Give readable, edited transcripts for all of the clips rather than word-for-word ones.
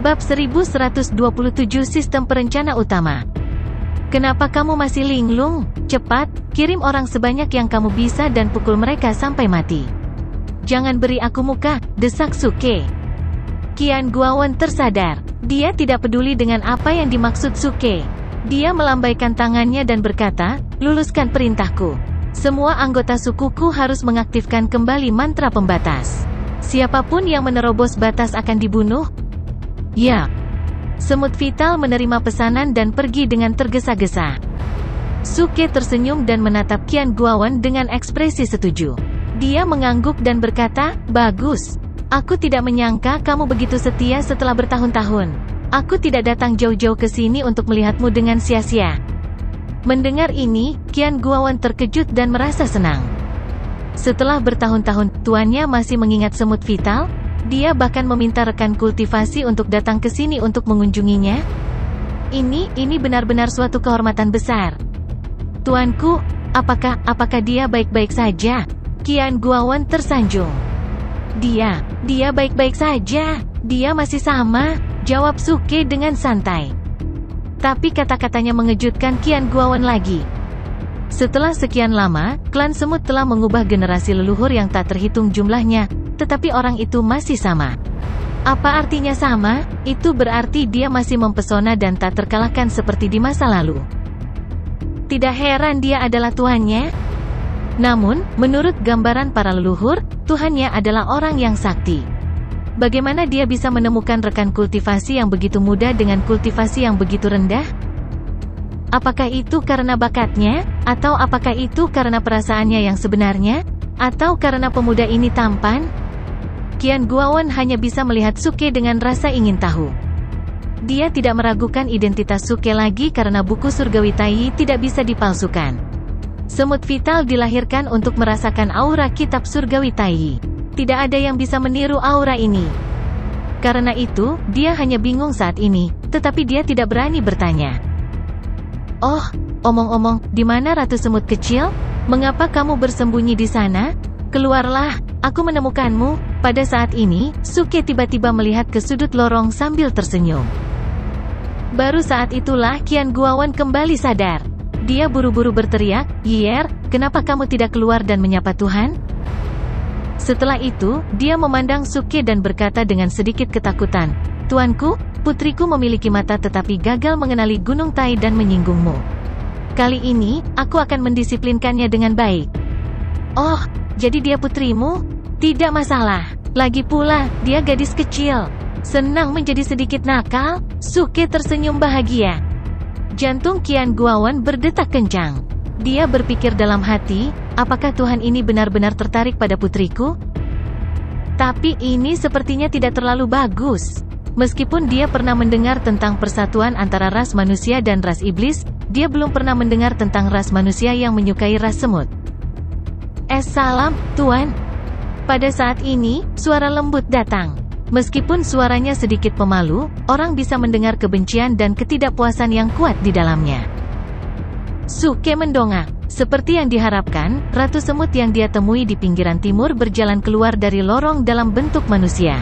Bab 1127 Sistem Perencana Utama. Kenapa kamu masih linglung? Cepat, kirim orang sebanyak yang kamu bisa dan pukul mereka sampai mati. Jangan beri aku muka, desak Suke. Qian Guowon tersadar. Dia tidak peduli dengan apa yang dimaksud Suke. Dia melambaikan tangannya dan berkata, luluskan perintahku. Semua anggota sukuku harus mengaktifkan kembali mantra pembatas. Siapapun yang menerobos batas akan dibunuh. Ya. Semut vital menerima pesanan dan pergi dengan tergesa-gesa. Suke tersenyum dan menatap Qian Guowon dengan ekspresi setuju. Dia mengangguk dan berkata, bagus. Aku tidak menyangka kamu begitu setia setelah bertahun-tahun. Aku tidak datang jauh-jauh ke sini untuk melihatmu dengan sia-sia. Mendengar ini, Qian Guowon terkejut dan merasa senang. Setelah bertahun-tahun, tuannya masih mengingat semut vital. Dia bahkan meminta rekan kultivasi untuk datang ke sini untuk mengunjunginya. Ini benar-benar suatu kehormatan besar. Tuanku, apakah dia baik-baik saja? Qian Guowon tersanjung. Dia baik-baik saja. Dia masih sama, jawab Suke dengan santai. Tapi kata-katanya mengejutkan Qian Guowon lagi. Setelah sekian lama, klan semut telah mengubah generasi leluhur yang tak terhitung jumlahnya, tetapi orang itu masih sama. Apa artinya sama? Itu berarti dia masih mempesona dan tak terkalahkan seperti di masa lalu. Tidak heran dia adalah tuannya. Namun, menurut gambaran para leluhur, tuannya adalah orang yang sakti. Bagaimana dia bisa menemukan rekan kultivasi yang begitu muda dengan kultivasi yang begitu rendah? Apakah itu karena bakatnya? Atau apakah itu karena perasaannya yang sebenarnya? Atau karena pemuda ini tampan? Qian Guowon hanya bisa melihat Suke dengan rasa ingin tahu. Dia tidak meragukan identitas Suke lagi karena buku surgawi Tai tidak bisa dipalsukan. Semut vital dilahirkan untuk merasakan aura kitab surgawi Tai. Tidak ada yang bisa meniru aura ini. Karena itu, dia hanya bingung saat ini, tetapi dia tidak berani bertanya. Oh, omong-omong, di mana Ratu Semut Kecil? Mengapa kamu bersembunyi di sana? Keluarlah, aku menemukanmu. Pada saat ini, Suke tiba-tiba melihat ke sudut lorong sambil tersenyum. Baru saat itulah Qian Guowon kembali sadar. Dia buru-buru berteriak, Yier, kenapa kamu tidak keluar dan menyapa Tuhan? Setelah itu, dia memandang Suke dan berkata dengan sedikit ketakutan, Tuanku, putriku memiliki mata tetapi gagal mengenali Gunung Tai dan menyinggungmu. Kali ini, aku akan mendisiplinkannya dengan baik. Oh, jadi dia putrimu? Tidak masalah. Lagi pula, dia gadis kecil. Senang menjadi sedikit nakal? Suke tersenyum bahagia. Jantung Qian Guowon berdetak kencang. Dia berpikir dalam hati, apakah Tuhan ini benar-benar tertarik pada putriku? Tapi ini sepertinya tidak terlalu bagus. Meskipun dia pernah mendengar tentang persatuan antara ras manusia dan ras iblis, dia belum pernah mendengar tentang ras manusia yang menyukai ras semut. Salam, Tuan. Pada saat ini, suara lembut datang. Meskipun suaranya sedikit pemalu, orang bisa mendengar kebencian dan ketidakpuasan yang kuat di dalamnya. Suke mendongak. Seperti yang diharapkan, Ratu Semut yang dia temui di pinggiran timur berjalan keluar dari lorong dalam bentuk manusia.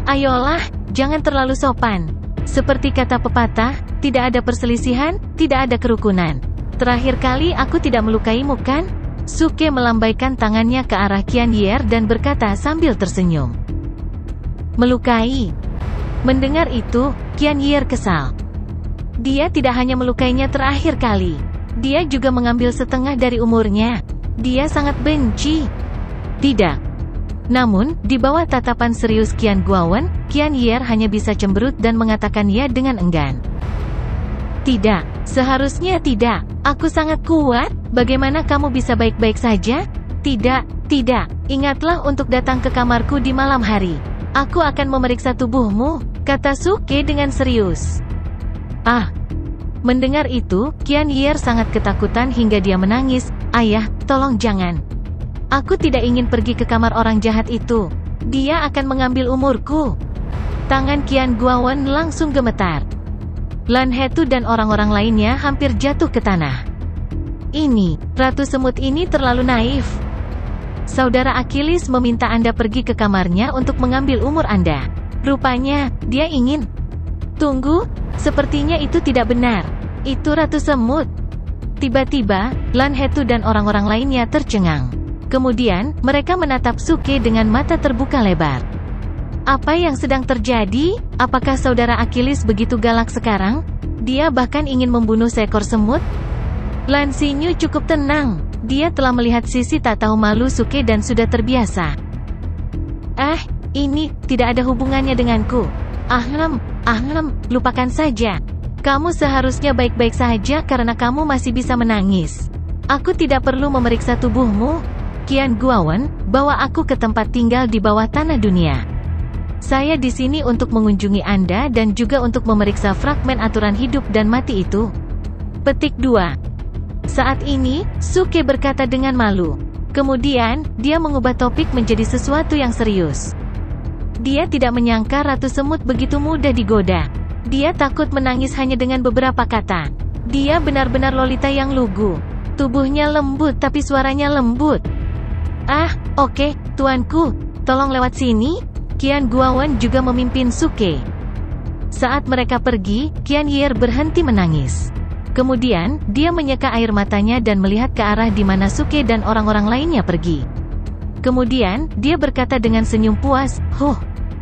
Ayolah, jangan terlalu sopan. Seperti kata pepatah, tidak ada perselisihan, tidak ada kerukunan. Terakhir kali aku tidak melukaimu kan? Suke melambaikan tangannya ke arah Qian Yier dan berkata sambil tersenyum. Melukai. Mendengar itu, Qian Yier kesal. Dia tidak hanya melukainya terakhir kali. Dia juga mengambil setengah dari umurnya. Dia sangat benci. Tidak. Namun, di bawah tatapan serius Qian Guowon, Qian Yier hanya bisa cemberut dan mengatakan ya dengan enggan. Tidak, seharusnya tidak. Aku sangat kuat. Bagaimana kamu bisa baik-baik saja? Tidak. Ingatlah untuk datang ke kamarku di malam hari. Aku akan memeriksa tubuhmu, kata Suke dengan serius. Mendengar itu, Qian Yier sangat ketakutan hingga dia menangis. Ayah, tolong jangan. Aku tidak ingin pergi ke kamar orang jahat itu. Dia akan mengambil umurku. Tangan Qian Guowon langsung gemetar. Lan Hetu dan orang-orang lainnya hampir jatuh ke tanah. Ratu Semut ini terlalu naif. Saudara Achilles meminta Anda pergi ke kamarnya untuk mengambil umur Anda. Rupanya, dia ingin. Tunggu, sepertinya itu tidak benar. Itu Ratu Semut. Tiba-tiba, Lan Hetu dan orang-orang lainnya tercengang. Kemudian, mereka menatap Suke dengan mata terbuka lebar. Apa yang sedang terjadi? Apakah saudara Achilles begitu galak sekarang? Dia bahkan ingin membunuh seekor semut? Lan Xinyu cukup tenang. Dia telah melihat sisi tak tahu malu Suke dan sudah terbiasa. Ini tidak ada hubungannya denganku. Lupakan saja. Kamu seharusnya baik-baik saja karena kamu masih bisa menangis. Aku tidak perlu memeriksa tubuhmu. Qian Guowen, bawa aku ke tempat tinggal di bawah tanah dunia. Saya di sini untuk mengunjungi Anda dan juga untuk memeriksa fragmen aturan hidup dan mati itu. Petik 2. Saat ini, Suke berkata dengan malu. Kemudian, dia mengubah topik menjadi sesuatu yang serius. Dia tidak menyangka Ratu Semut begitu mudah digoda. Dia takut menangis hanya dengan beberapa kata. Dia benar-benar Lolita yang lugu. Tubuhnya lembut tapi suaranya lembut. Oke, tuanku, tolong lewat sini. Qian Guowen juga memimpin Suke. Saat mereka pergi, Qian Yer berhenti menangis. Kemudian, dia menyeka air matanya dan melihat ke arah di mana Suke dan orang-orang lainnya pergi. Kemudian, dia berkata dengan senyum puas,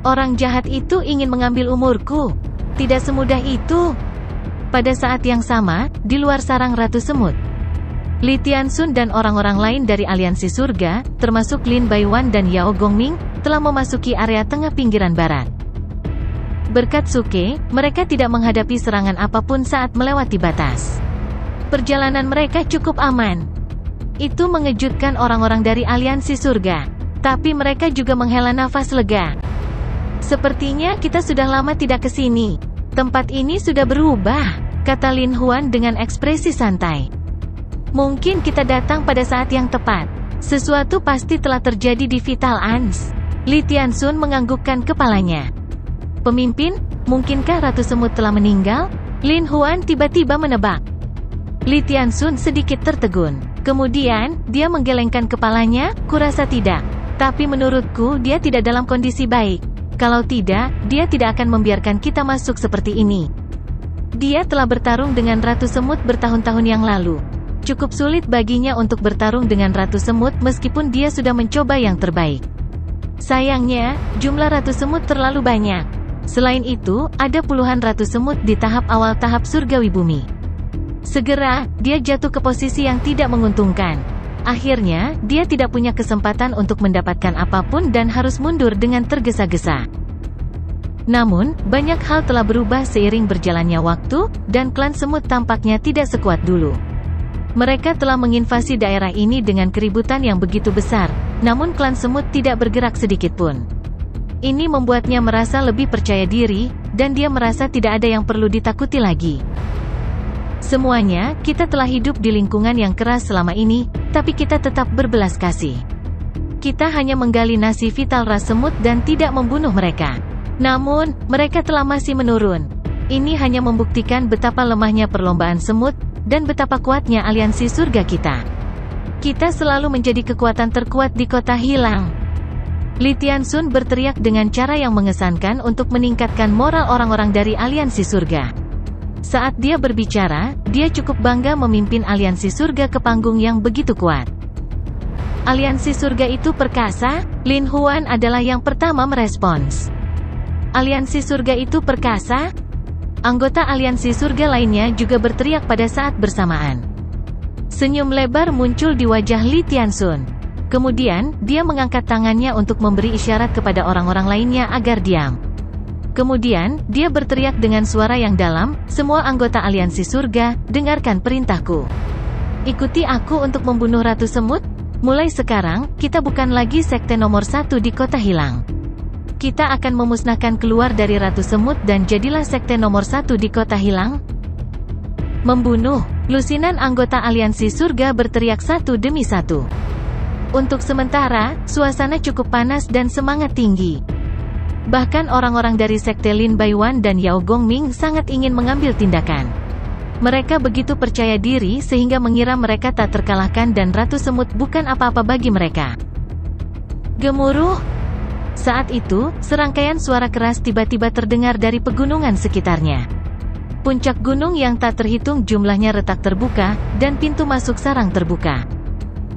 orang jahat itu ingin mengambil umurku. Tidak semudah itu. Pada saat yang sama, di luar sarang Ratu Semut, Li Tianxun dan orang-orang lain dari Aliansi Surga, termasuk Lin Baiwan dan Yao Gongming, telah memasuki area tengah pinggiran barat. Berkat Suke, mereka tidak menghadapi serangan apapun saat melewati batas. Perjalanan mereka cukup aman. Itu mengejutkan orang-orang dari Aliansi Surga. Tapi mereka juga menghela nafas lega. Sepertinya kita sudah lama tidak ke sini. Tempat ini sudah berubah, kata Lin Huan dengan ekspresi santai. Mungkin kita datang pada saat yang tepat. Sesuatu pasti telah terjadi di Vital Ans. Li Tianxun menganggukkan kepalanya. Pemimpin, mungkinkah Ratu Semut telah meninggal? Lin Huan tiba-tiba menebak. Li Tianxun sedikit tertegun. Kemudian, dia menggelengkan kepalanya, kurasa tidak. Tapi menurutku dia tidak dalam kondisi baik. Kalau tidak, dia tidak akan membiarkan kita masuk seperti ini. Dia telah bertarung dengan Ratu Semut bertahun-tahun yang lalu. Cukup sulit baginya untuk bertarung dengan Ratu Semut meskipun dia sudah mencoba yang terbaik. Sayangnya, jumlah Ratu Semut terlalu banyak. Selain itu, ada puluhan Ratu Semut di tahap awal tahap surgawi bumi. Segera, dia jatuh ke posisi yang tidak menguntungkan. Akhirnya, dia tidak punya kesempatan untuk mendapatkan apapun dan harus mundur dengan tergesa-gesa. Namun, banyak hal telah berubah seiring berjalannya waktu, dan klan semut tampaknya tidak sekuat dulu. Mereka telah menginvasi daerah ini dengan keributan yang begitu besar, namun klan semut tidak bergerak sedikit pun. Ini membuatnya merasa lebih percaya diri, dan dia merasa tidak ada yang perlu ditakuti lagi. Semuanya, kita telah hidup di lingkungan yang keras selama ini, tapi kita tetap berbelas kasih. Kita hanya menggali nasi vital ras semut dan tidak membunuh mereka. Namun, mereka telah masih menurun. Ini hanya membuktikan betapa lemahnya perlombaan semut, dan betapa kuatnya aliansi surga kita. Kita selalu menjadi kekuatan terkuat di kota hilang. Li Tianxun berteriak dengan cara yang mengesankan untuk meningkatkan moral orang-orang dari aliansi surga. Saat dia berbicara, dia cukup bangga memimpin aliansi surga ke panggung yang begitu kuat. Aliansi surga itu perkasa, Lin Huan adalah yang pertama merespons. Aliansi surga itu perkasa? Anggota aliansi surga lainnya juga berteriak pada saat bersamaan. Senyum lebar muncul di wajah Li Tianxun. Kemudian, dia mengangkat tangannya untuk memberi isyarat kepada orang-orang lainnya agar diam. Kemudian, dia berteriak dengan suara yang dalam, "Semua anggota aliansi surga, dengarkan perintahku. Ikuti aku untuk membunuh Ratu Semut. Mulai sekarang, kita bukan lagi sekte nomor 1 di kota hilang. Kita akan memusnahkan keluar dari Ratu Semut dan jadilah sekte nomor 1 di kota hilang." Membunuh, lusinan anggota aliansi surga berteriak satu demi satu. Untuk sementara, suasana cukup panas dan semangat tinggi. Bahkan orang-orang dari sekte Lin Baiwan dan Yao Gongming sangat ingin mengambil tindakan. Mereka begitu percaya diri sehingga mengira mereka tak terkalahkan dan Ratu Semut bukan apa-apa bagi mereka. Gemuruh. Saat itu, serangkaian suara keras tiba-tiba terdengar dari pegunungan sekitarnya. Puncak gunung yang tak terhitung jumlahnya retak terbuka, dan pintu masuk sarang terbuka.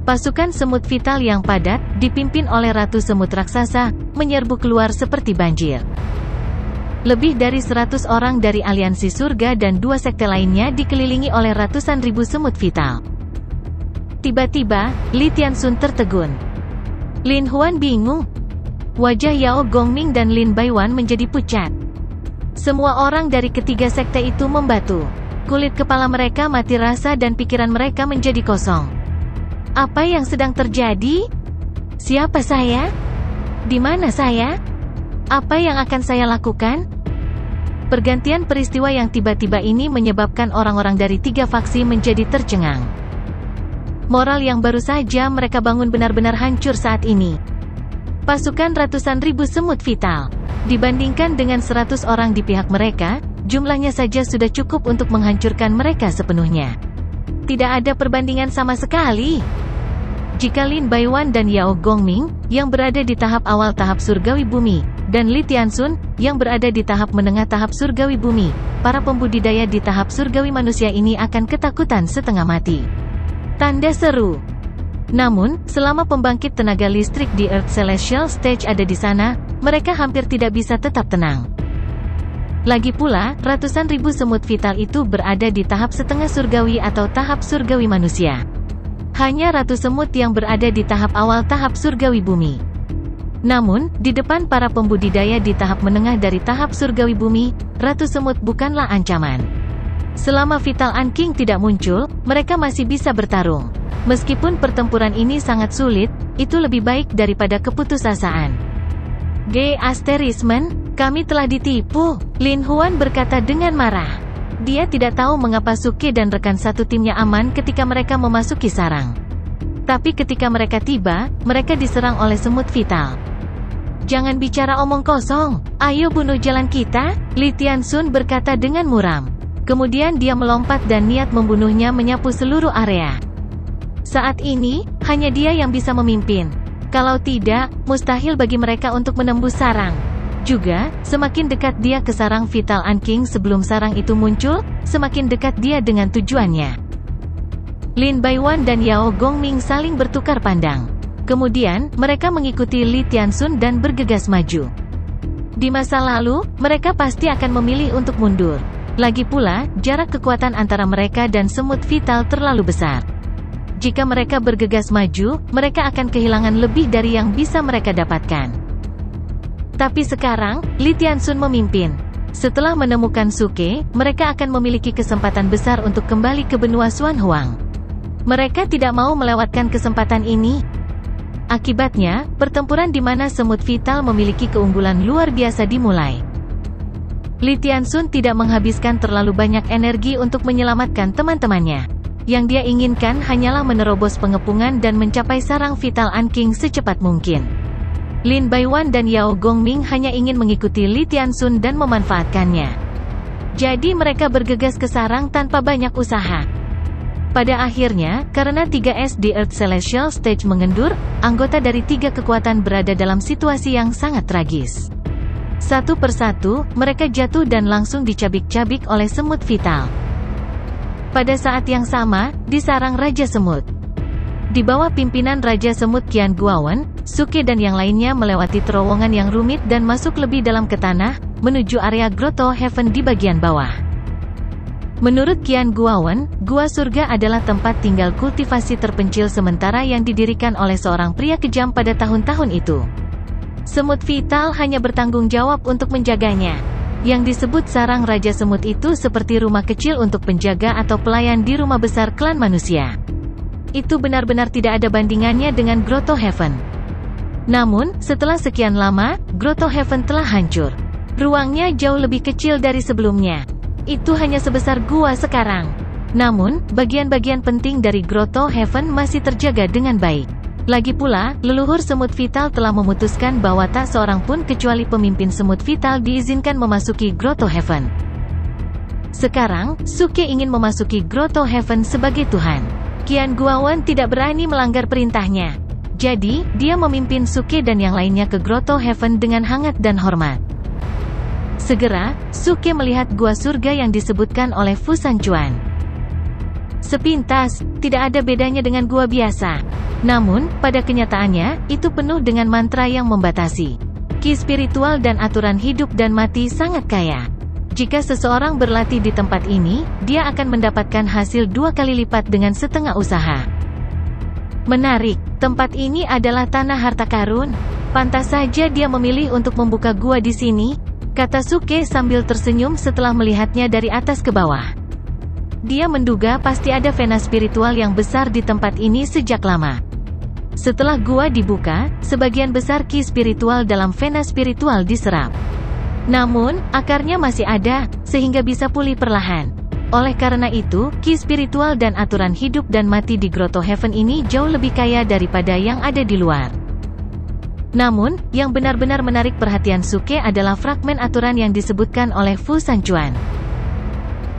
Pasukan semut vital yang padat, dipimpin oleh Ratu Semut Raksasa, menyerbu keluar seperti banjir. Lebih dari 100 orang dari aliansi surga dan 2 sekte lainnya dikelilingi oleh ratusan ribu semut vital. Tiba-tiba, Li Tianxun tertegun. Lin Huan bingung. Wajah Yao Gongming dan Lin Baiwan menjadi pucat. Semua orang dari ketiga sekte itu membatu. Kulit kepala mereka mati rasa dan pikiran mereka menjadi kosong. Apa yang sedang terjadi? Siapa saya? Di mana saya? Apa yang akan saya lakukan? Pergantian peristiwa yang tiba-tiba ini menyebabkan orang-orang dari 3 faksi menjadi tercengang. Moral yang baru saja mereka bangun benar-benar hancur saat ini. Pasukan ratusan ribu semut vital. Dibandingkan dengan 100 orang di pihak mereka, jumlahnya saja sudah cukup untuk menghancurkan mereka sepenuhnya. Tidak ada perbandingan sama sekali. Jika Lin Baiwan dan Yao Gongming, yang berada di tahap awal tahap surgawi bumi, dan Li Tianxun, yang berada di tahap menengah tahap surgawi bumi, para pembudidaya di tahap surgawi manusia ini akan ketakutan setengah mati. Tanda seru. Namun, selama pembangkit tenaga listrik di Earth Celestial Stage ada di sana, mereka hampir tidak bisa tetap tenang. Lagi pula, ratusan ribu semut vital itu berada di tahap setengah surgawi atau tahap surgawi manusia. Hanya ratu semut yang berada di tahap awal tahap surgawi bumi. Namun, di depan para pembudidaya di tahap menengah dari tahap surgawi bumi, ratu semut bukanlah ancaman. Selama Vital Anking tidak muncul, mereka masih bisa bertarung. Meskipun pertempuran ini sangat sulit, itu lebih baik daripada keputusasaan. Kami telah ditipu, Lin Huan berkata dengan marah. Dia tidak tahu mengapa Suke dan rekan satu timnya aman ketika mereka memasuki sarang. Tapi ketika mereka tiba, mereka diserang oleh semut vital. Jangan bicara omong kosong, ayo bunuh jalan kita, Li Tianxun berkata dengan muram. Kemudian dia melompat dan niat membunuhnya menyapu seluruh area. Saat ini, hanya dia yang bisa memimpin. Kalau tidak, mustahil bagi mereka untuk menembus sarang. Juga, semakin dekat dia ke sarang Vital Anking sebelum sarang itu muncul, semakin dekat dia dengan tujuannya. Lin Baiwan dan Yao Gongming saling bertukar pandang. Kemudian, mereka mengikuti Li Tianxun dan bergegas maju. Di masa lalu, mereka pasti akan memilih untuk mundur. Lagi pula, jarak kekuatan antara mereka dan semut vital terlalu besar. Jika mereka bergegas maju, mereka akan kehilangan lebih dari yang bisa mereka dapatkan. Tapi sekarang, Li Tianxun memimpin. Setelah menemukan Suke, mereka akan memiliki kesempatan besar untuk kembali ke benua Xuan Huang. Mereka tidak mau melewatkan kesempatan ini. Akibatnya, pertempuran di mana semut vital memiliki keunggulan luar biasa dimulai. Li Tianxun tidak menghabiskan terlalu banyak energi untuk menyelamatkan teman-temannya. Yang dia inginkan hanyalah menerobos pengepungan dan mencapai sarang Vital Anking secepat mungkin. Lin Baiwan dan Yao Gongming hanya ingin mengikuti Li Tianxun dan memanfaatkannya. Jadi mereka bergegas ke sarang tanpa banyak usaha. Pada akhirnya, karena 3S di Earth Celestial Stage mengendur, anggota dari 3 kekuatan berada dalam situasi yang sangat tragis. Satu persatu, mereka jatuh dan langsung dicabik-cabik oleh semut vital. Pada saat yang sama, di sarang Raja Semut. Di bawah pimpinan Raja Semut Qian Guowen, Suke dan yang lainnya melewati terowongan yang rumit dan masuk lebih dalam ke tanah, menuju area Grotto Heaven di bagian bawah. Menurut Qian Guowen, Gua Surga adalah tempat tinggal kultivasi terpencil sementara yang didirikan oleh seorang pria kejam pada tahun-tahun itu. Semut vital hanya bertanggung jawab untuk menjaganya. Yang disebut sarang Raja Semut itu seperti rumah kecil untuk penjaga atau pelayan di rumah besar klan manusia. Itu benar-benar tidak ada bandingannya dengan Grotto Heaven. Namun, setelah sekian lama, Grotto Heaven telah hancur. Ruangnya jauh lebih kecil dari sebelumnya. Itu hanya sebesar gua sekarang. Namun, bagian-bagian penting dari Grotto Heaven masih terjaga dengan baik. Lagi pula, leluhur semut vital telah memutuskan bahwa tak seorang pun kecuali pemimpin semut vital diizinkan memasuki Grotto Heaven. Sekarang, Suke ingin memasuki Grotto Heaven sebagai Tuhan. Qian Guowen tidak berani melanggar perintahnya. Jadi, dia memimpin Suke dan yang lainnya ke Grotto Heaven dengan hangat dan hormat. Segera, Suke melihat gua surga yang disebutkan oleh Fu Sanquan. Sepintas, tidak ada bedanya dengan gua biasa. Namun, pada kenyataannya, itu penuh dengan mantra yang membatasi. Ki spiritual dan aturan hidup dan mati sangat kaya. Jika seseorang berlatih di tempat ini, dia akan mendapatkan hasil 2 kali lipat dengan setengah usaha. Menarik, tempat ini adalah tanah harta karun. Pantas saja dia memilih untuk membuka gua di sini, kata Suke sambil tersenyum setelah melihatnya dari atas ke bawah. Dia menduga pasti ada vena spiritual yang besar di tempat ini sejak lama. Setelah gua dibuka, sebagian besar ki spiritual dalam vena spiritual diserap. Namun, akarnya masih ada, sehingga bisa pulih perlahan. Oleh karena itu, ki spiritual dan aturan hidup dan mati di Grotto Heaven ini jauh lebih kaya daripada yang ada di luar. Namun, yang benar-benar menarik perhatian Suke adalah fragmen aturan yang disebutkan oleh Fu Sanquan.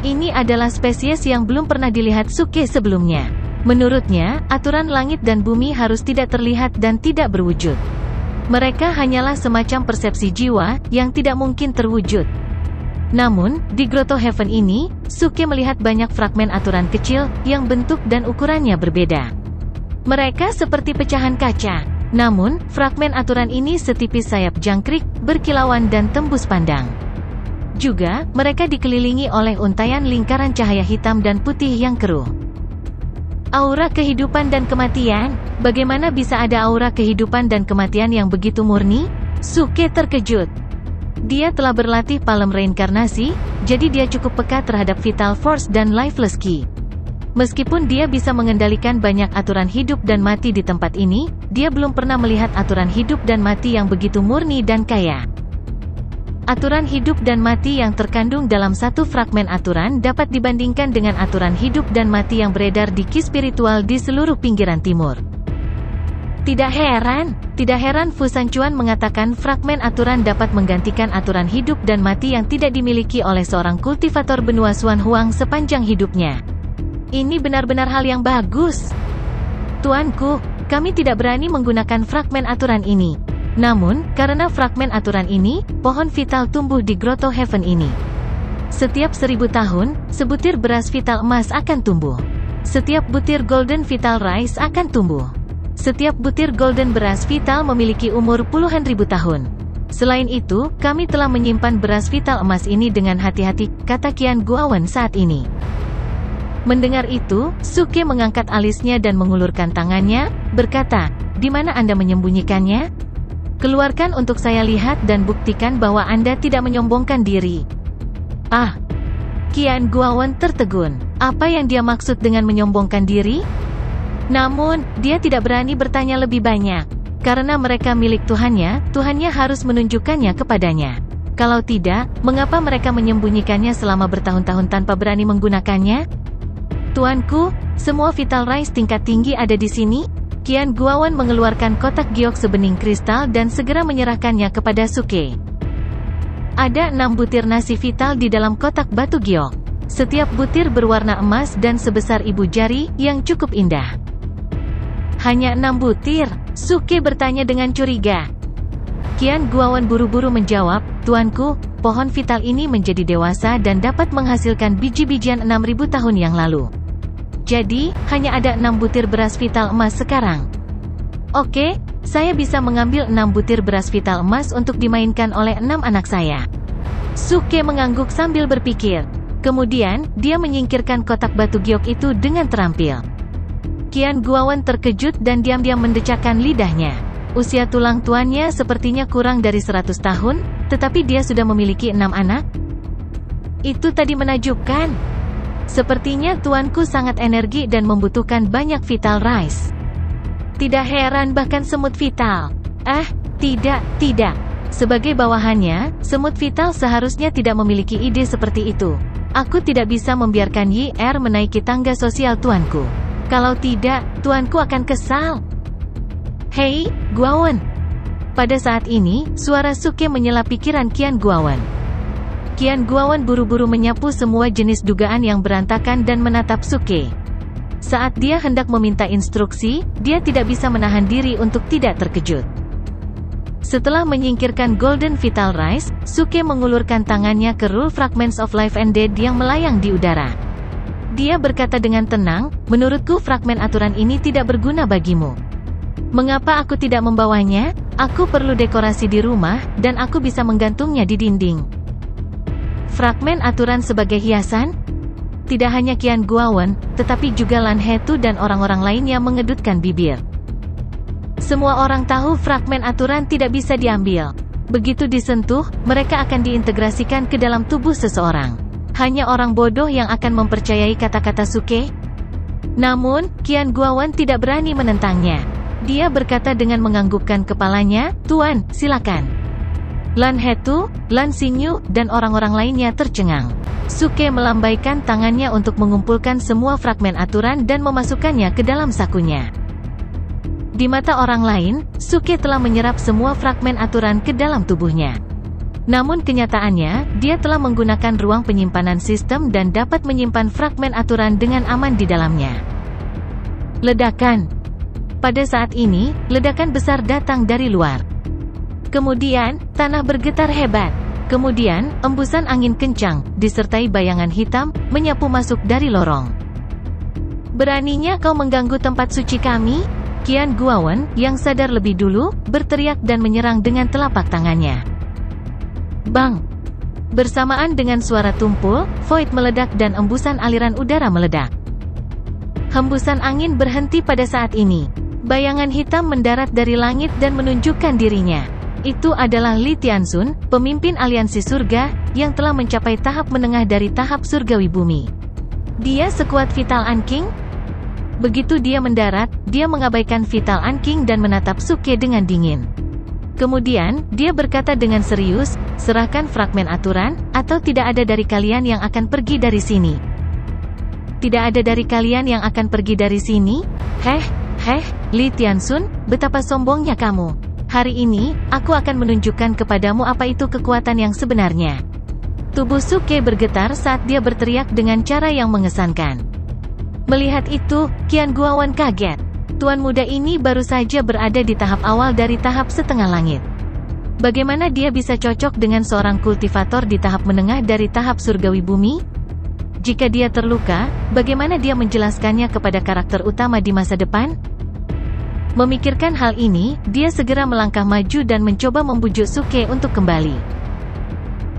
Ini adalah spesies yang belum pernah dilihat Suke sebelumnya. Menurutnya, aturan langit dan bumi harus tidak terlihat dan tidak berwujud. Mereka hanyalah semacam persepsi jiwa, yang tidak mungkin terwujud. Namun, di Grotto Heaven ini, Suke melihat banyak fragmen aturan kecil, yang bentuk dan ukurannya berbeda. Mereka seperti pecahan kaca. Namun, fragmen aturan ini setipis sayap jangkrik, berkilauan dan tembus pandang. Juga, mereka dikelilingi oleh untaian lingkaran cahaya hitam dan putih yang keruh. Aura kehidupan dan kematian? Bagaimana bisa ada aura kehidupan dan kematian yang begitu murni? Suke terkejut. Dia telah berlatih palem reinkarnasi, jadi dia cukup peka terhadap vital force dan lifeless key. Meskipun dia bisa mengendalikan banyak aturan hidup dan mati di tempat ini, dia belum pernah melihat aturan hidup dan mati yang begitu murni dan kaya. Aturan hidup dan mati yang terkandung dalam satu fragmen aturan dapat dibandingkan dengan aturan hidup dan mati yang beredar di ki spiritual di seluruh pinggiran timur. Tidak heran Fu Sanquan mengatakan fragmen aturan dapat menggantikan aturan hidup dan mati yang tidak dimiliki oleh seorang kultivator benua Xuan Huang sepanjang hidupnya. Ini benar-benar hal yang bagus. Tuanku, kami tidak berani menggunakan fragmen aturan ini. Namun, karena fragmen aturan ini, pohon vital tumbuh di Grotto Heaven ini. Setiap 1000 tahun, sebutir beras vital emas akan tumbuh. Setiap butir golden vital rice akan tumbuh. Setiap butir golden beras vital memiliki umur puluhan ribu tahun. Selain itu, kami telah menyimpan beras vital emas ini dengan hati-hati, kata Qian Guowen saat ini. Mendengar itu, Suke mengangkat alisnya dan mengulurkan tangannya, berkata, "Di mana Anda menyembunyikannya? Keluarkan untuk saya lihat dan buktikan bahwa Anda tidak menyombongkan diri." Ah! Qian Guowen tertegun. Apa yang dia maksud dengan menyombongkan diri? Namun, dia tidak berani bertanya lebih banyak. Karena mereka milik Tuhannya harus menunjukkannya kepadanya. Kalau tidak, mengapa mereka menyembunyikannya selama bertahun-tahun tanpa berani menggunakannya? Tuanku, semua vital rice tingkat tinggi ada di sini? Qian Guowen mengeluarkan kotak giok sebening kristal dan segera menyerahkannya kepada Suke. Ada 6 butir nasi vital di dalam kotak batu giok. Setiap butir berwarna emas dan sebesar ibu jari, yang cukup indah. Hanya 6 butir? Suke bertanya dengan curiga. Qian Guowen buru-buru menjawab, "Tuanku, pohon vital ini menjadi dewasa dan dapat menghasilkan biji-bijian 6000 tahun yang lalu. Jadi, hanya ada 6 butir beras vital emas sekarang." "Oke, saya bisa mengambil 6 butir beras vital emas untuk dimainkan oleh 6 anak saya." Suke mengangguk sambil berpikir. Kemudian, dia menyingkirkan kotak batu giok itu dengan terampil. Qian Guowen terkejut dan diam-diam mendecakkan lidahnya. Usia tulang tuannya sepertinya kurang dari 100 tahun, tetapi dia sudah memiliki 6 anak. Itu tadi menakjubkan. Sepertinya tuanku sangat energi dan membutuhkan banyak vital rice. Tidak heran bahkan semut vital. Tidak. Sebagai bawahannya, semut vital seharusnya tidak memiliki ide seperti itu. Aku tidak bisa membiarkan YR menaiki tangga sosial tuanku. Kalau tidak, tuanku akan kesal. Hei, Guowen. Pada saat ini, suara Suke menyela pikiran Qian Guowen. Qian Guowen buru-buru menyapu semua jenis dugaan yang berantakan dan menatap Suke. Saat dia hendak meminta instruksi, dia tidak bisa menahan diri untuk tidak terkejut. Setelah menyingkirkan Golden Vital Rice, Suke mengulurkan tangannya ke Rule Fragments of Life and Death yang melayang di udara. Dia berkata dengan tenang, menurutku fragmen aturan ini tidak berguna bagimu. Mengapa aku tidak membawanya? Aku perlu dekorasi di rumah, dan aku bisa menggantungnya di dinding. Fragmen aturan sebagai hiasan? Tidak hanya Qian Guowen, tetapi juga Lan Hetu dan orang-orang lainnya mengedutkan bibir. Semua orang tahu fragmen aturan tidak bisa diambil. Begitu disentuh, mereka akan diintegrasikan ke dalam tubuh seseorang. Hanya orang bodoh yang akan mempercayai kata-kata Suke. Namun, Qian Guowen tidak berani menentangnya. Dia berkata dengan menganggukkan kepalanya, "Tuan, silakan." Lan Hetu, Lan Xingyu, dan orang-orang lainnya tercengang. Suke melambaikan tangannya untuk mengumpulkan semua fragmen aturan dan memasukkannya ke dalam sakunya. Di mata orang lain, Suke telah menyerap semua fragmen aturan ke dalam tubuhnya. Namun kenyataannya, dia telah menggunakan ruang penyimpanan sistem dan dapat menyimpan fragmen aturan dengan aman di dalamnya. Ledakan. Pada saat ini, ledakan besar datang dari luar. Kemudian, tanah bergetar hebat. Kemudian, embusan angin kencang, disertai bayangan hitam, menyapu masuk dari lorong. "Beraninya kau mengganggu tempat suci kami?" Qian Guowen, yang sadar lebih dulu, berteriak dan menyerang dengan telapak tangannya. Bang! Bersamaan dengan suara tumpul, void meledak dan embusan aliran udara meledak. Hembusan angin berhenti pada saat ini. Bayangan hitam mendarat dari langit dan menunjukkan dirinya. Itu adalah Li Tianxun, pemimpin aliansi surga, yang telah mencapai tahap menengah dari tahap surgawi bumi. Dia sekuat Vital Anking? Begitu dia mendarat, dia mengabaikan Vital Anking dan menatap Suke dengan dingin. Kemudian, dia berkata dengan serius, "Serahkan fragmen aturan, atau tidak ada dari kalian yang akan pergi dari sini." "Tidak ada dari kalian yang akan pergi dari sini?" Heh, Li Tianxun, betapa sombongnya kamu. Hari ini, aku akan menunjukkan kepadamu apa itu kekuatan yang sebenarnya. Tubuh Suke bergetar saat dia berteriak dengan cara yang mengesankan. Melihat itu, Qian Guowen kaget. Tuan muda ini baru saja berada di tahap awal dari tahap setengah langit. Bagaimana dia bisa cocok dengan seorang kultivator di tahap menengah dari tahap surgawi bumi? Jika dia terluka, bagaimana dia menjelaskannya kepada karakter utama di masa depan? Memikirkan hal ini, dia segera melangkah maju dan mencoba membujuk Suke untuk kembali.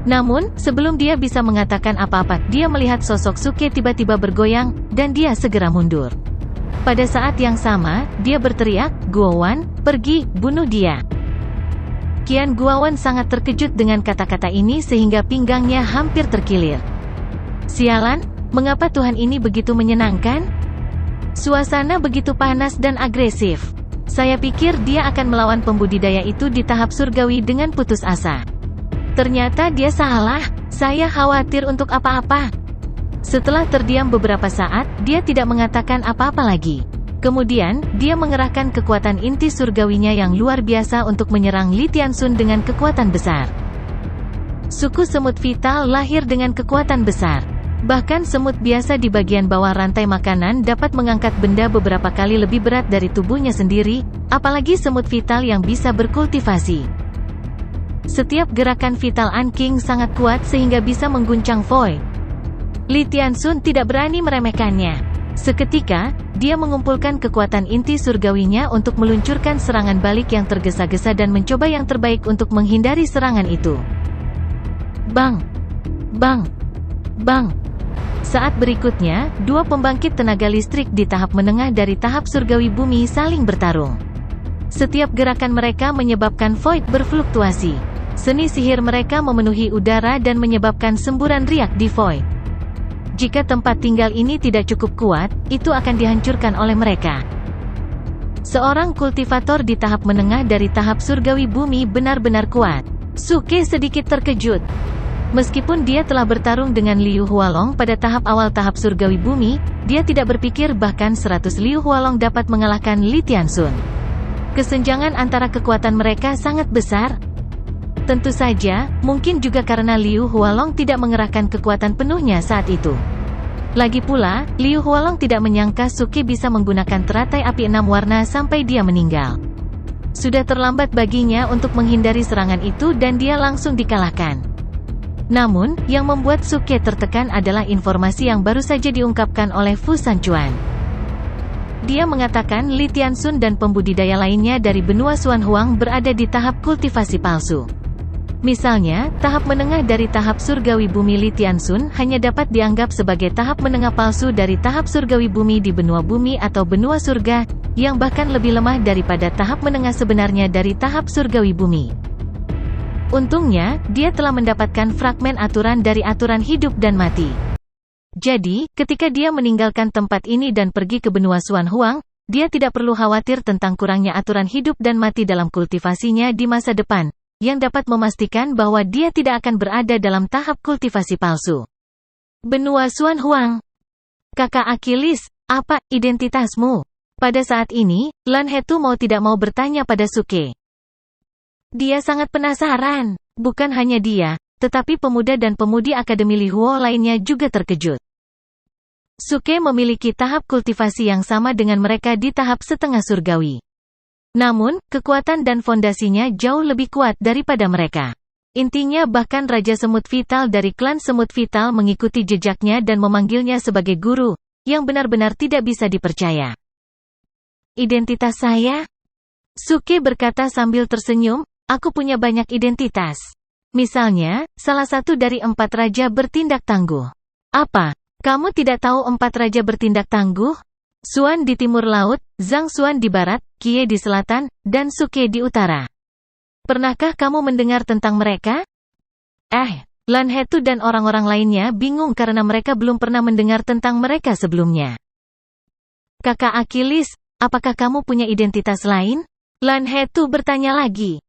Namun, sebelum dia bisa mengatakan apa-apa, dia melihat sosok Suke tiba-tiba bergoyang, dan dia segera mundur. Pada saat yang sama, dia berteriak, "Guowen, pergi, bunuh dia." Qian Guowen sangat terkejut dengan kata-kata ini sehingga pinggangnya hampir terkilir. Sialan, mengapa Tuhan ini begitu menyenangkan? Suasana begitu panas dan agresif. Saya pikir dia akan melawan pembudidaya itu di tahap surgawi dengan putus asa. Ternyata dia salah, saya khawatir untuk apa-apa. Setelah terdiam beberapa saat, dia tidak mengatakan apa-apa lagi. Kemudian, dia mengerahkan kekuatan inti surgawinya yang luar biasa untuk menyerang Li Tianxun dengan kekuatan besar. Suku semut vital lahir dengan kekuatan besar. Bahkan semut biasa di bagian bawah rantai makanan dapat mengangkat benda beberapa kali lebih berat dari tubuhnya sendiri, apalagi semut vital yang bisa berkultivasi. Setiap gerakan Vital Anking sangat kuat sehingga bisa mengguncang void. Li Tianxun tidak berani meremehkannya. Seketika, dia mengumpulkan kekuatan inti surgawinya untuk meluncurkan serangan balik yang tergesa-gesa dan mencoba yang terbaik untuk menghindari serangan itu. Bang! Bang! Bang! Saat berikutnya, dua pembangkit tenaga listrik di tahap menengah dari tahap surgawi bumi saling bertarung. Setiap gerakan mereka menyebabkan void berfluktuasi. Seni sihir mereka memenuhi udara dan menyebabkan semburan riak di void. Jika tempat tinggal ini tidak cukup kuat, itu akan dihancurkan oleh mereka. Seorang kultivator di tahap menengah dari tahap surgawi bumi benar-benar kuat. Suke sedikit terkejut. Meskipun dia telah bertarung dengan Liu Hualong pada tahap awal tahap surgawi bumi, dia tidak berpikir bahkan 100 Liu Hualong dapat mengalahkan Li Tianxun. Kesenjangan antara kekuatan mereka sangat besar. Tentu saja, mungkin juga karena Liu Hualong tidak mengerahkan kekuatan penuhnya saat itu. Lagi pula, Liu Hualong tidak menyangka Suke bisa menggunakan teratai api 6 warna sampai dia meninggal. Sudah terlambat baginya untuk menghindari serangan itu dan dia langsung dikalahkan. Namun, yang membuat Suke tertekan adalah informasi yang baru saja diungkapkan oleh Fu Sanchuan. Dia mengatakan Li Tianxun dan pembudidaya lainnya dari benua Xuanhuang berada di tahap kultivasi palsu. Misalnya, tahap menengah dari tahap surgawi bumi Li Tianxun hanya dapat dianggap sebagai tahap menengah palsu dari tahap surgawi bumi di benua bumi atau benua surga, yang bahkan lebih lemah daripada tahap menengah sebenarnya dari tahap surgawi bumi. Untungnya, dia telah mendapatkan fragmen aturan dari aturan hidup dan mati. Jadi, ketika dia meninggalkan tempat ini dan pergi ke benua Xuanhuang, dia tidak perlu khawatir tentang kurangnya aturan hidup dan mati dalam kultivasinya di masa depan, yang dapat memastikan bahwa dia tidak akan berada dalam tahap kultivasi palsu. Benua Xuanhuang. Kakak Achilles, apa identitasmu? Pada saat ini, Lan Hetu mau tidak mau bertanya pada Suke. Dia sangat penasaran. Bukan hanya dia, tetapi pemuda dan pemudi Akademi Li Huo lainnya juga terkejut. Suke memiliki tahap kultivasi yang sama dengan mereka di tahap setengah surgawi. Namun, kekuatan dan fondasinya jauh lebih kuat daripada mereka. Intinya bahkan Raja Semut Vital dari klan Semut Vital mengikuti jejaknya dan memanggilnya sebagai guru, yang benar-benar tidak bisa dipercaya. Identitas saya? Suke berkata sambil tersenyum, aku punya banyak identitas. Misalnya, salah satu dari 4 raja bertindak tangguh. Apa? Kamu tidak tahu 4 raja bertindak tangguh? Xuan di timur laut, Zhang Xuan di barat, Kie di selatan, dan Suke di utara. Pernahkah kamu mendengar tentang mereka? Lan Hetu dan orang-orang lainnya bingung karena mereka belum pernah mendengar tentang mereka sebelumnya. Kakak Achilles, apakah kamu punya identitas lain? Lan Hetu bertanya lagi.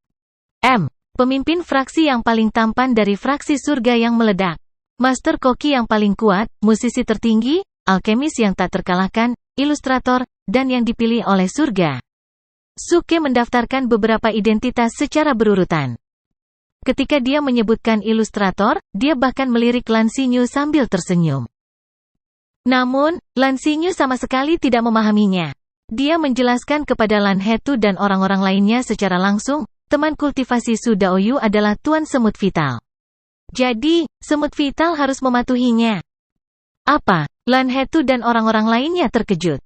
Pemimpin fraksi yang paling tampan dari fraksi surga yang meledak. Master koki yang paling kuat, musisi tertinggi, alkemis yang tak terkalahkan, ilustrator, dan yang dipilih oleh surga. Suke mendaftarkan beberapa identitas secara berurutan. Ketika dia menyebutkan ilustrator, dia bahkan melirik Lan Xinyu sambil tersenyum. Namun, Lan Xinyu sama sekali tidak memahaminya. Dia menjelaskan kepada Lan Hetu dan orang-orang lainnya secara langsung, teman kultivasi Su Daoyu adalah Tuan Semut Vital. Jadi, Semut Vital harus mematuhinya. Apa? Lan Hetu dan orang-orang lainnya terkejut.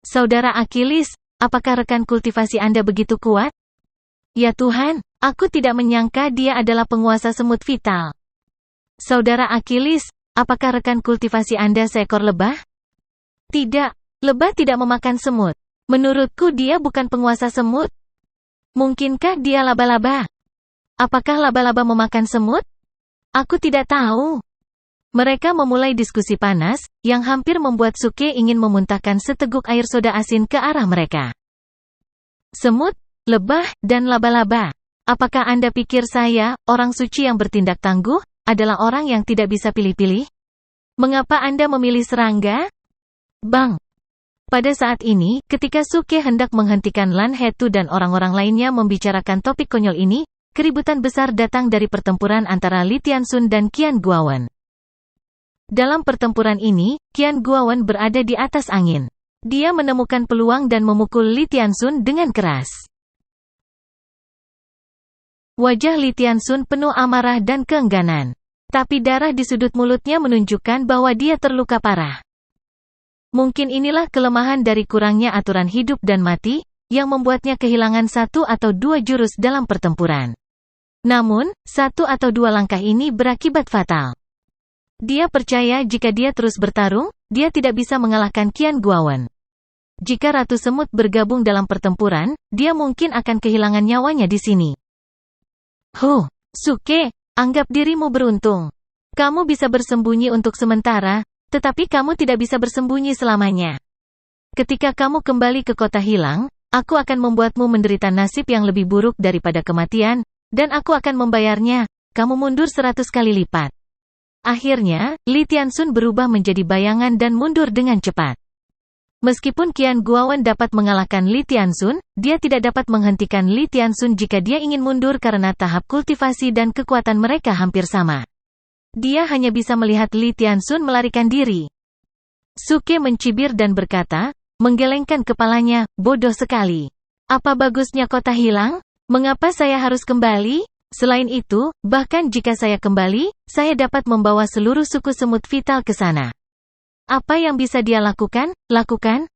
Saudara Achilles, apakah rekan kultivasi Anda begitu kuat? Ya Tuhan, aku tidak menyangka dia adalah penguasa Semut Vital. Saudara Achilles, apakah rekan kultivasi Anda seekor lebah? Tidak, lebah tidak memakan semut. Menurutku dia bukan penguasa semut. Mungkinkah dia laba-laba? Apakah laba-laba memakan semut? Aku tidak tahu. Mereka memulai diskusi panas, yang hampir membuat Suke ingin memuntahkan seteguk air soda asin ke arah mereka. Semut, lebah, dan laba-laba. Apakah Anda pikir saya, orang suci yang bertindak tangguh, adalah orang yang tidak bisa pilih-pilih? Mengapa Anda memilih serangga? Bang! Pada saat ini, ketika Suke hendak menghentikan Lan Hetu dan orang-orang lainnya membicarakan topik konyol ini, keributan besar datang dari pertempuran antara Li Tianxun dan Qian Guowen. Dalam pertempuran ini, Qian Guowen berada di atas angin. Dia menemukan peluang dan memukul Li Tianxun dengan keras. Wajah Li Tianxun penuh amarah dan keengganan. Tapi darah di sudut mulutnya menunjukkan bahwa dia terluka parah. Mungkin inilah kelemahan dari kurangnya aturan hidup dan mati, yang membuatnya kehilangan 1 atau 2 jurus dalam pertempuran. Namun, 1 atau 2 langkah ini berakibat fatal. Dia percaya jika dia terus bertarung, dia tidak bisa mengalahkan Qian Guowen. Jika Ratu Semut bergabung dalam pertempuran, dia mungkin akan kehilangan nyawanya di sini. Suke, anggap dirimu beruntung. Kamu bisa bersembunyi untuk sementara, tetapi kamu tidak bisa bersembunyi selamanya. Ketika kamu kembali ke kota hilang, aku akan membuatmu menderita nasib yang lebih buruk daripada kematian, dan aku akan membayarnya. Kamu mundur 100 kali lipat. Akhirnya, Li Tianxun berubah menjadi bayangan dan mundur dengan cepat. Meskipun Qian Guowen dapat mengalahkan Li Tianxun, dia tidak dapat menghentikan Li Tianxun jika dia ingin mundur karena tahap kultivasi dan kekuatan mereka hampir sama. Dia hanya bisa melihat Li Tianxun melarikan diri. Suke mencibir dan berkata, menggelengkan kepalanya, bodoh sekali. Apa bagusnya kota hilang? Mengapa saya harus kembali? Selain itu, bahkan jika saya kembali, saya dapat membawa seluruh suku semut vital ke sana. Apa yang bisa dia lakukan? Lakukan?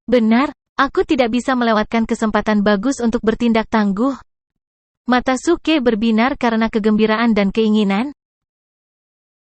Benar, aku tidak bisa melewatkan kesempatan bagus untuk bertindak tangguh. Mata Suke berbinar karena kegembiraan dan keinginan.